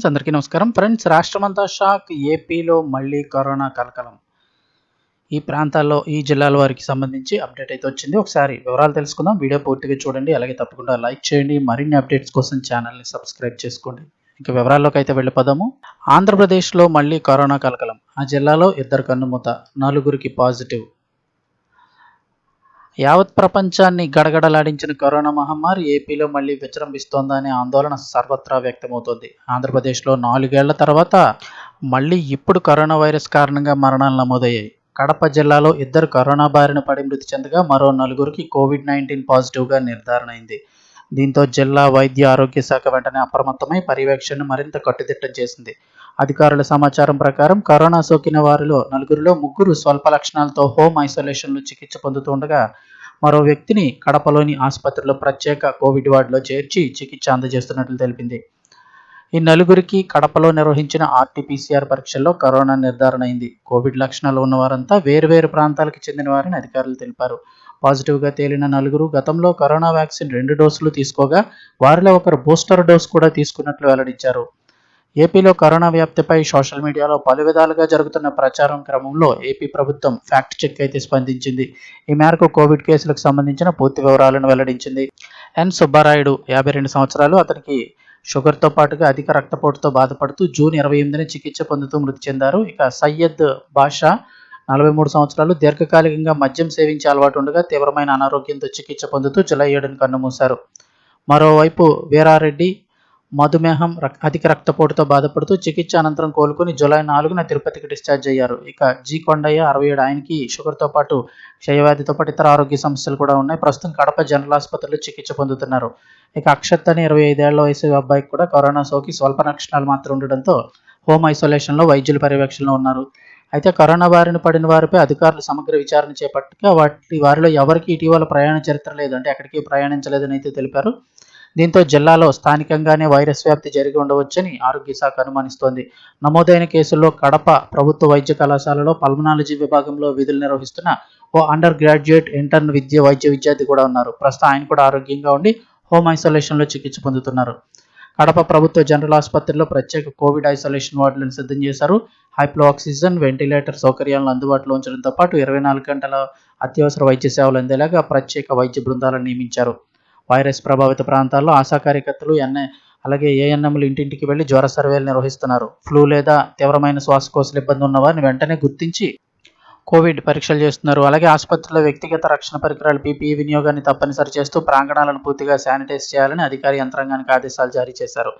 అందరికీ నమస్కారం ఫ్రెండ్స్. రాష్ట్రమంతా షాక్. ఏపీలో మళ్ళీ కరోనా కలకలం. ఈ ప్రాంతాల్లో ఈ జిల్లాల వారికి సంబంధించి అప్డేట్ అయితే వచ్చింది. ఒకసారి వివరాలు తెలుసుకుందాం. వీడియో పూర్తిగా చూడండి. అలాగే తప్పకుండా లైక్ చేయండి. మరిన్ని అప్డేట్స్ కోసం ఛానల్ని సబ్స్క్రైబ్ చేసుకోండి. ఇక వివరాల్లోకి అయితే వెళ్ళిపోదాము. ఆంధ్రప్రదేశ్లో మళ్ళీ కరోనా కలకలం. ఆ జిల్లాలో 2 కన్నుమూత, 4కి పాజిటివ్. యావత్ ప్రపంచాన్ని గడగడలాడించిన కరోనా మహమ్మారి ఏపీలో మళ్లీ విజృంభిస్తోందా అనే ఆందోళన సర్వత్రా వ్యక్తమవుతోంది. ఆంధ్రప్రదేశ్లో 4 ఏళ్ల తర్వాత మళ్లీ ఇప్పుడు కరోనా వైరస్ కారణంగా మరణాలు నమోదయ్యాయి. కడప జిల్లాలో 2 కరోనా బారిన పడి మృతి చెందగా మరో 4కి కోవిడ్-19 పాజిటివ్గా నిర్ధారణ అయింది. దీంతో జిల్లా వైద్య ఆరోగ్య శాఖ వెంటనే అప్రమత్తమై పర్యవేక్షణను మరింత కట్టుదిట్టం చేసింది. అధికారుల సమాచారం ప్రకారం కరోనా సోకిన వారిలో 4లో 3 స్వల్ప లక్షణాలతో హోమ్ ఐసోలేషన్లో చికిత్స పొందుతుండగా మరో వ్యక్తిని కడపలోని ఆసుపత్రిలో ప్రత్యేక కోవిడ్ వార్డులో చేర్చి చికిత్స అందజేస్తున్నట్లు తెలిపింది. ఈ 4కి కడపలో నిర్వహించిన ఆర్టీపీసీఆర్ పరీక్షల్లో కరోనా నిర్ధారణ అయింది. కోవిడ్ లక్షణాలు ఉన్నవారంతా వేర్వేరు ప్రాంతాలకు చెందిన వారని అధికారులు తెలిపారు. పాజిటివ్గా తేలిన 4 గతంలో కరోనా వ్యాక్సిన్ 2 డోసులు తీసుకోగా వారిలో ఒకరు బూస్టర్ డోస్ కూడా తీసుకున్నట్లు వెల్లడించారు. ఏపీలో కరోనా వ్యాప్తిపై సోషల్ మీడియాలో పలు విధాలుగా జరుగుతున్న ప్రచారం క్రమంలో ఏపీ ప్రభుత్వం ఫ్యాక్ట్ చెక్ అయితే స్పందించింది. ఈ మేరకు కోవిడ్ కేసులకు సంబంధించిన పూర్తి వివరాలను వెల్లడించింది. ఎన్ సుబ్బారాయుడు 52 సంవత్సరాలు. అతనికి షుగర్తో పాటుగా అధిక రక్తపోటుతో బాధపడుతూ జూన్ 28న చికిత్స పొందుతూ మృతి చెందారు. ఇక సయ్యద్ బాషా 43 సంవత్సరాలు. దీర్ఘకాలికంగా మద్యం సేవించే అలవాటు ఉండగా తీవ్రమైన అనారోగ్యంతో చికిత్స పొందుతూ జూలై 7న కన్నుమూశారు. మరోవైపు వీరారెడ్డి మధుమేహం, అధిక రక్తపోటుతో బాధపడుతూ చికిత్స అనంతరం కోలుకుని జూలై 4న తిరుపతికి డిశ్చార్జ్ అయ్యారు. ఇక జి కొండయ్య 67. ఆయనకి షుగర్తో పాటు క్షయవ్యాధితో పాటు ఇతర ఆరోగ్య సమస్యలు కూడా ఉన్నాయి. ప్రస్తుతం కడప జనరల్ ఆసుపత్రిలో చికిత్స పొందుతున్నారు. ఇక అక్షత్ అనే 25 ఏళ్ల వయసు అబ్బాయికి కూడా కరోనా సోకి స్వల్ప లక్షణాలు మాత్రం ఉండడంతో హోమ్ ఐసోలేషన్లో వైద్యుల పర్యవేక్షణలో ఉన్నారు. అయితే కరోనా బారిన పడిన వారిపై అధికారులు సమగ్ర విచారణ చేపట్టగా వారిలో ఎవరికి ఇటీవల ప్రయాణ చరిత్ర లేదు, అంటే ఎక్కడికి ప్రయాణించలేదని అయితే తెలిపారు. దీంతో జిల్లాలో స్థానికంగానే వైరస్ వ్యాప్తి జరిగి ఉండవచ్చని ఆరోగ్య శాఖ అనుమానిస్తోంది. నమోదైన కేసుల్లో కడప ప్రభుత్వ వైద్య కళాశాలలో పల్మనాలజీ విభాగంలో విధులు నిర్వహిస్తున్న ఓ అండర్ గ్రాడ్యుయేట్ ఇంటర్న్ వైద్య విద్యార్థి కూడా ఉన్నారు. ప్రస్తుతం ఆయన కూడా ఆరోగ్యంగా ఉండి హోమ్ ఐసోలేషన్లో చికిత్స పొందుతున్నారు. కడప ప్రభుత్వ జనరల్ ఆసుపత్రిలో ప్రత్యేక కోవిడ్ ఐసోలేషన్ వార్డులను సిద్ధం చేశారు. హైప్లో ఆక్సిజన్, వెంటిలేటర్ సౌకర్యాలను అందుబాటులో ఉంచడంతో పాటు 24 గంటల అత్యవసర వైద్య సేవలు అందేలాగా ప్రత్యేక వైద్య బృందాలను నియమించారు. వైరస్ ప్రభావిత ప్రాంతాల్లో ఆశా కార్యకర్తలు అలాగే ఏఎన్ఎంలు ఇంటింటికి వెళ్లి జ్వర సర్వేలు నిర్వహిస్తున్నారు. ఫ్లూ లేదా తీవ్రమైన శ్వాసకోశ ఇబ్బంది ఉన్న వారిని వెంటనే గుర్తించి కోవిడ్ పరీక్షలు చేస్తున్నారు. అలాగే ఆసుపత్రిలో వ్యక్తిగత రక్షణ పరికరాలు పీపీఈ వినియోగాన్ని తప్పనిసరి చేస్తూ ప్రాంగణాలను పూర్తిగా శానిటైజ్ చేయాలని అధికారి యంత్రాంగానికి ఆదేశాలు జారీ చేశారు.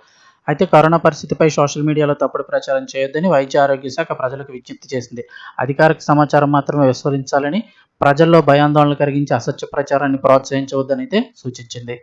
అయితే కరోనా పరిస్థితిపై సోషల్ మీడియాలో తప్పుడు ప్రచారం చేయొద్దని వైద్య ఆరోగ్య శాఖ ప్రజలకు విజ్ఞప్తి చేసింది. అధికారిక సమాచారం మాత్రమే విస్మరించాలని, ప్రజల్లో భయాందోళనలు కలిగించి అసత్య ప్రచారాన్ని ప్రోత్సహించవద్దని అయితే సూచించింది.